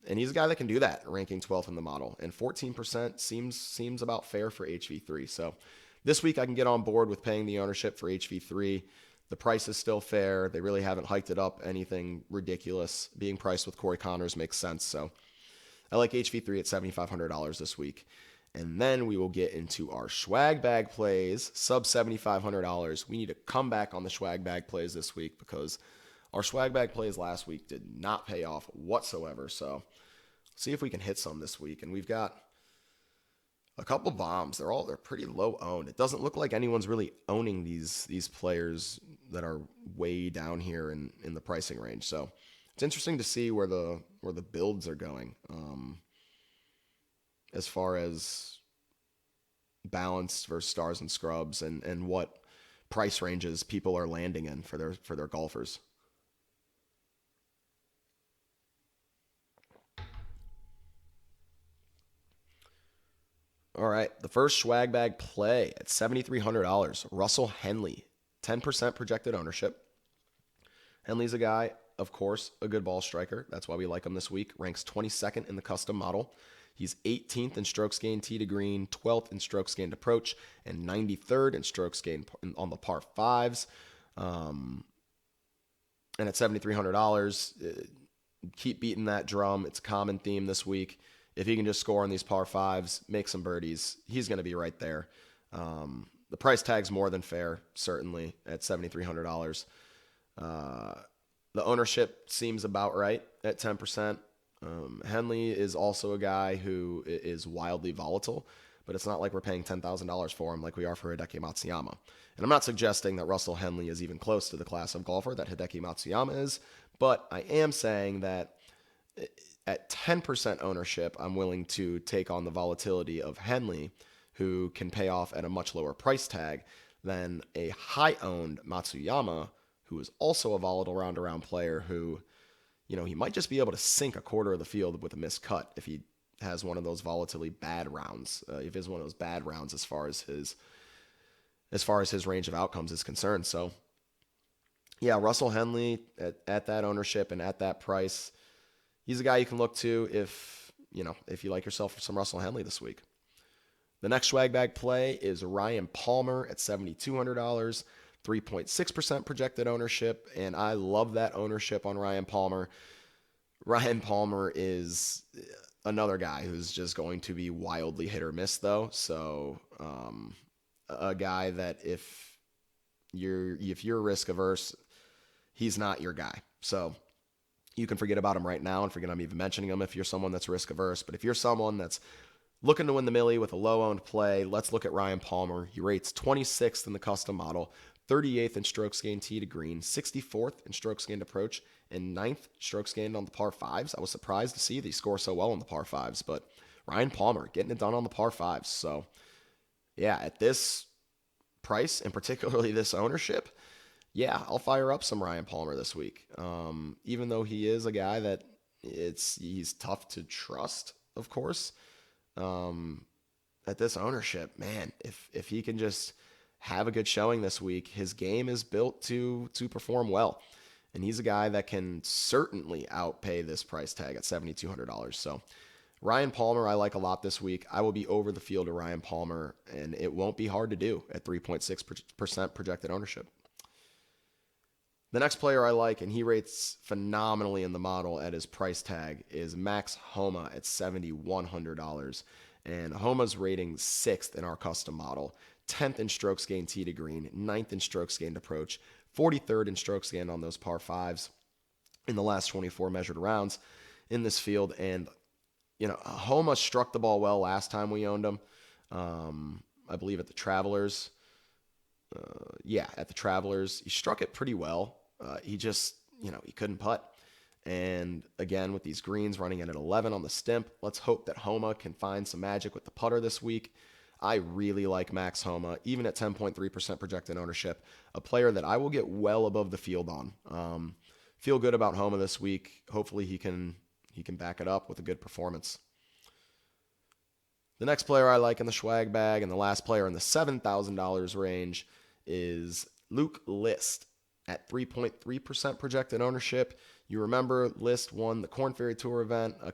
And he's a guy that can do that, ranking 12th in the model. And 14% seems about fair for HV3. So this week I can get on board with paying the ownership for HV3. The price is still fair. They really haven't hiked it up anything ridiculous. Being priced with Corey Connors makes sense. So I like HV3 at $7,500 this week. And then we will get into our swag bag plays, sub $7,500. We need to come back on the swag bag plays this week because our swag bag plays last week did not pay off whatsoever. So see if we can hit some this week. And we've got a couple bombs. They're pretty low owned. It doesn't look like anyone's really owning these players that are way down here in the pricing range. So it's interesting to see where the builds are going. As far as balanced versus stars and scrubs and what price ranges people are landing in for their golfers. All right, the first swag bag play at $7,300. Russell Henley, 10% projected ownership. Henley's a guy, of course, a good ball striker. That's why we like him this week. Ranks 22nd in the custom model. He's 18th in strokes gained tee to green, 12th in strokes gained approach, and 93rd in strokes gained on the par fives. And at $7,300, keep beating that drum. It's a common theme this week. If he can just score on these par fives, make some birdies, he's going to be right there. The price tag's more than fair, certainly, at $7,300. The ownership seems about right at 10%. Henley is also a guy who is wildly volatile, but it's not like we're paying $10,000 for him like we are for Hideki Matsuyama. And I'm not suggesting that Russell Henley is even close to the class of golfer that Hideki Matsuyama is, but I am saying that at 10% ownership, I'm willing to take on the volatility of Henley, who can pay off at a much lower price tag than a high-owned Matsuyama, who is also a volatile round-around player who, he might just be able to sink a quarter of the field with a missed cut if he has one of those volatilely bad rounds. If it's one of those bad rounds as far as his range of outcomes is concerned. So, yeah, Russell Henley at that ownership and at that price, he's a guy you can look to if you like yourself some Russell Henley this week. The next swag bag play is Ryan Palmer at $7,200. 3.6% projected ownership, and I love that ownership on Ryan Palmer. Ryan Palmer is another guy who's just going to be wildly hit or miss, though. So a guy that if you're risk averse, he's not your guy. So you can forget about him right now and forget I'm even mentioning him if you're someone that's risk averse. But if you're someone that's looking to win the Millie with a low-owned play, let's look at Ryan Palmer. He rates 26th in the custom model, 38th in strokes gained tee to green, 64th in strokes gained approach, and 9th strokes gained on the par fives. I was surprised to see that he scores so well on the par fives, but Ryan Palmer getting it done on the par fives. So, yeah, at this price, and particularly this ownership, yeah, I'll fire up some Ryan Palmer this week. Even though he is a guy that he's tough to trust, of course. At this ownership, man, if he can just have a good showing this week, his game is built to perform well. And he's a guy that can certainly outpay this price tag at $7,200. So Ryan Palmer, I like a lot this week. I will be over the field to Ryan Palmer, and it won't be hard to do at 3.6% projected ownership. The next player I like, and he rates phenomenally in the model at his price tag, is Max Homa at $7,100. And Homa's rating 6th in our custom model, 10th in strokes gained tee to green, 9th in strokes gained approach, 43rd in strokes gained on those par fives in the last 24 measured rounds in this field. And, Homa struck the ball well last time we owned him. I believe at the Travelers. At the Travelers. He struck it pretty well. He just, he couldn't putt. And again, with these greens running in at 11 on the stimp, let's hope that Homa can find some magic with the putter this week. I really like Max Homa, even at 10.3% projected ownership, a player that I will get well above the field on. Feel good about Homa this week. Hopefully he can back it up with a good performance. The next player I like in the swag bag and the last player in the $7,000 range is Luke List at 3.3% projected ownership. You remember List won the Corn Ferry Tour event a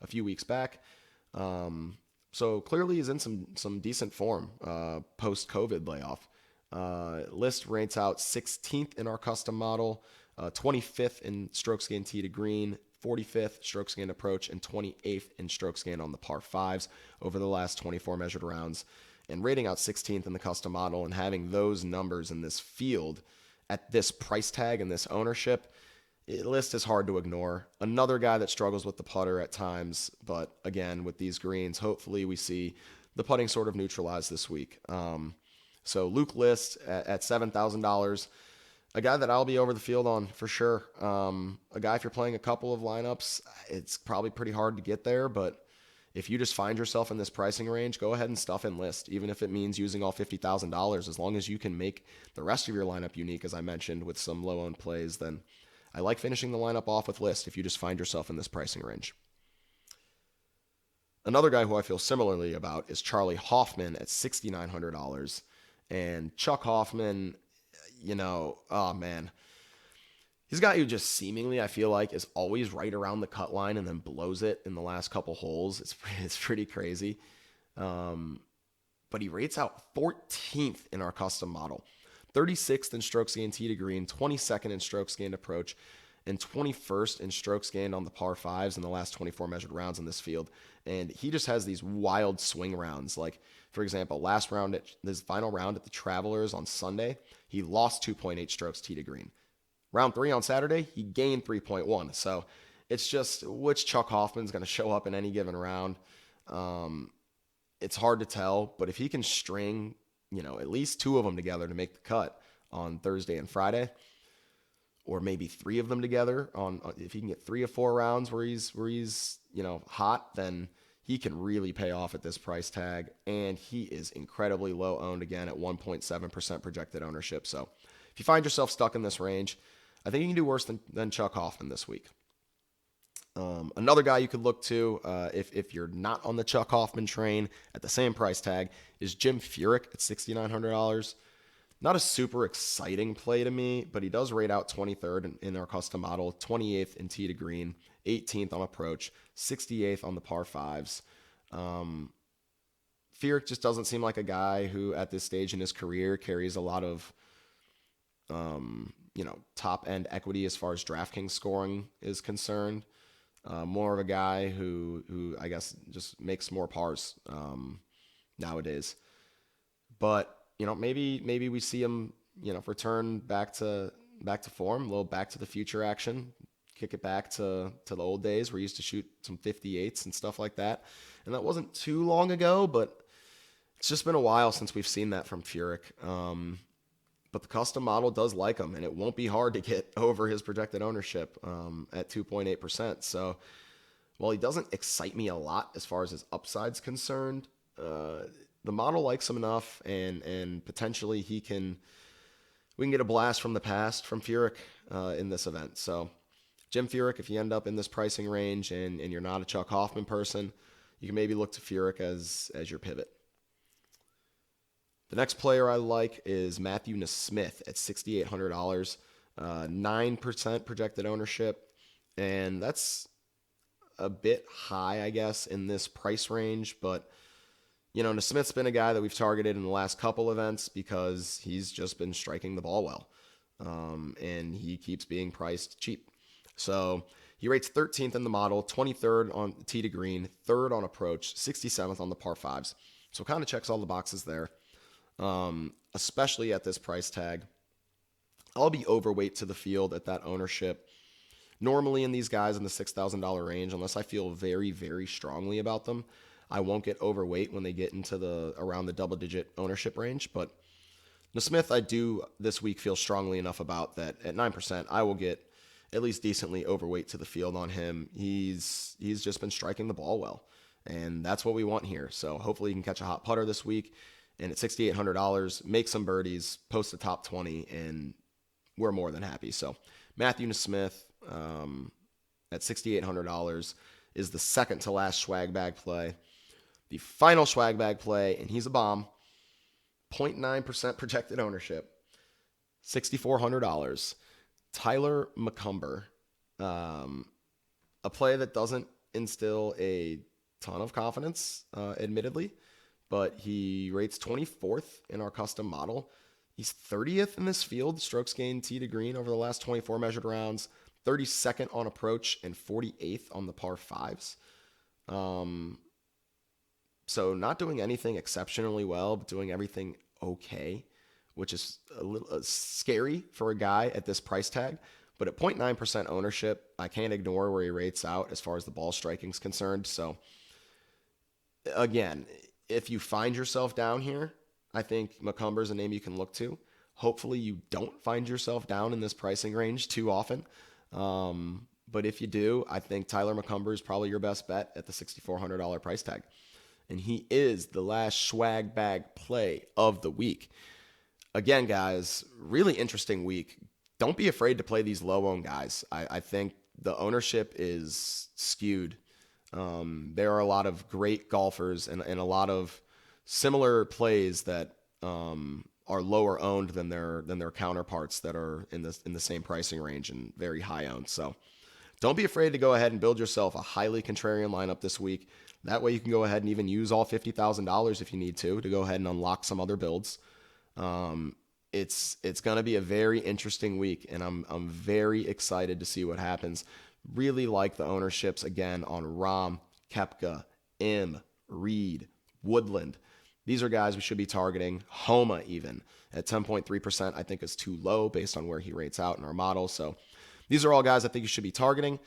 few weeks back. So clearly he's in some decent form post-COVID layoff. List rates out 16th in our custom model, 25th in strokes gained tee to green, 45th strokes gained approach, and 28th in strokes gained on the par 5s over the last 24 measured rounds. And rating out 16th in the custom model and having those numbers in this field at this price tag and this ownership, List is hard to ignore. Another guy that struggles with the putter at times, but again, with these greens, hopefully we see the putting sort of neutralized this week. So Luke List at $7,000, a guy that I'll be over the field on for sure. A guy, if you're playing a couple of lineups, it's probably pretty hard to get there, but if you just find yourself in this pricing range, go ahead and stuff in List, even if it means using all $50,000. As long as you can make the rest of your lineup unique, as I mentioned, with some low-owned plays, then I like finishing the lineup off with List if you just find yourself in this pricing range. Another guy who I feel similarly about is Charlie Hoffman at $6,900. And Chuck Hoffman, oh man, he's a guy who just seemingly, I feel like, is always right around the cut line and then blows it in the last couple holes. It's pretty crazy. But he rates out 14th in our custom model. 36th in strokes gained tee to green, 22nd in strokes gained approach, and 21st in strokes gained on the par 5s in the last 24 measured rounds in this field. And he just has these wild swing rounds. Like, for example, this final round at the Travelers on Sunday, he lost 2.8 strokes tee to green. Round 3 on Saturday, he gained 3.1. So it's just which Chuck Hoffman's going to show up in any given round. It's hard to tell, but if he can string at least 2 of them together to make the cut on Thursday and Friday, or maybe 3 of them together if he can get 3 or 4 rounds where he's hot, then he can really pay off at this price tag. And he is incredibly low owned again at 1.7% projected ownership. So if you find yourself stuck in this range, I think you can do worse than Chuck Hoffman this week. Another guy you could look to, if you're not on the Chuck Hoffman train at the same price tag, is Jim Furyk at $6,900. Not a super exciting play to me, but he does rate out 23rd in our custom model, 28th in tee to green, 18th on approach, 68th on the par 5s. Furyk just doesn't seem like a guy who at this stage in his career carries a lot of top end equity as far as DraftKings scoring is concerned. More of a guy who I guess just makes more pars nowadays. But maybe we see him return back to form, a little back to the future action, kick it back to the old days where he used to shoot some 58s and stuff like that. And that wasn't too long ago, but it's just been a while since we've seen that from Furyk. But the custom model does like him, and it won't be hard to get over his projected ownership at 2.8%. So while he doesn't excite me a lot as far as his upside's concerned, the model likes him enough, and potentially we can get a blast from the past from Furyk in this event. So Jim Furyk, if you end up in this pricing range and you're not a Chuck Hoffman person, you can maybe look to Furyk as your pivot. The next player I like is Matthew Nesmith at $6,800, 9% projected ownership, and that's a bit high, I guess, in this price range. But Nesmith's been a guy that we've targeted in the last couple events because he's just been striking the ball well, and he keeps being priced cheap. So he rates 13th in the model, 23rd on tee to green, 3rd on approach, 67th on the par 5s. So kind of checks all the boxes there. Especially at this price tag. I'll be overweight to the field at that ownership. Normally in these guys in the $6,000 range, unless I feel very, very strongly about them, I won't get overweight when they get into around the double-digit ownership range. But Nesmith, I do this week feel strongly enough about that at 9%, I will get at least decently overweight to the field on him. He's just been striking the ball well, and that's what we want here. So hopefully he can catch a hot putter this week. And at $6,800, make some birdies, post the top 20, and we're more than happy. So Matthew Nesmith at $6,800 is the second to last swag bag play. The final swag bag play, and he's a bomb, 0.9% projected ownership, $6,400. Tyler McCumber A play that doesn't instill a ton of confidence, admittedly, but he rates 24th in our custom model. He's 30th in this field, strokes gained tee to green over the last 24 measured rounds, 32nd on approach, and 48th on the par fives. So not doing anything exceptionally well, but doing everything okay, which is a little scary for a guy at this price tag. But at 0.9% ownership, I can't ignore where he rates out as far as the ball striking is concerned. So again, if you find yourself down here, I think Macomber is a name you can look to. Hopefully you don't find yourself down in this pricing range too often. But if you do, I think Tyler Macomber is probably your best bet at the $6,400 price tag. And he is the last SCHWAG bag play of the week. Again, guys, really interesting week. Don't be afraid to play these low-owned guys. I think the ownership is skewed. There are a lot of great golfers and a lot of similar plays that are lower owned than their counterparts that are in the same pricing range and very high owned. So don't be afraid to go ahead and build yourself a highly contrarian lineup this week. That way you can go ahead and even use all $50,000 if you need to go ahead and unlock some other builds. It's going to be a very interesting week, and I'm very excited to see what happens. Really like the ownerships again on Rahm, Koepka, M, Reed, Woodland. These are guys we should be targeting. Homa even at 10.3% I think is too low based on where he rates out in our model. So these are all guys I think you should be targeting.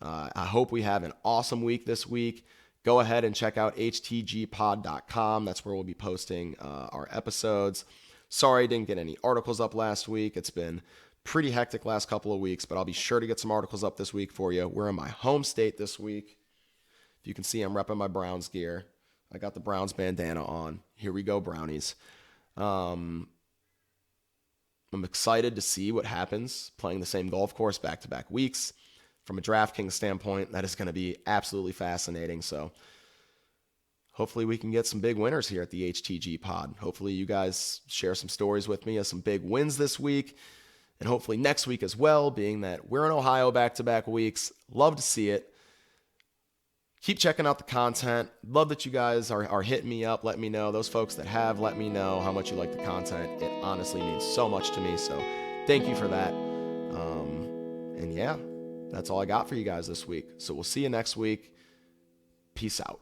I hope we have an awesome week this week. Go ahead and check out htgpod.com. That's where we'll be posting our episodes. Sorry I didn't get any articles up last week. It's been pretty hectic last couple of weeks, but I'll be sure to get some articles up this week for you. We're in my home state this week. If you can see, I'm repping my Browns gear. I got the Browns bandana on. Here we go, Brownies. I'm excited to see what happens playing the same golf course back-to-back weeks. From a Draftkings standpoint, that is going to be absolutely fascinating. So hopefully we can get some big winners here at the HTG pod. Hopefully you guys share some stories with me of some big wins this week. And hopefully next week as well, being that we're in Ohio back-to-back weeks. Love to see it. Keep checking out the content. Love that you guys are hitting me up. Let me know. Those folks that have, let me know how much you like the content. It honestly means so much to me. So thank you for that. And yeah, that's all I got for you guys this week. So we'll see you next week. Peace out.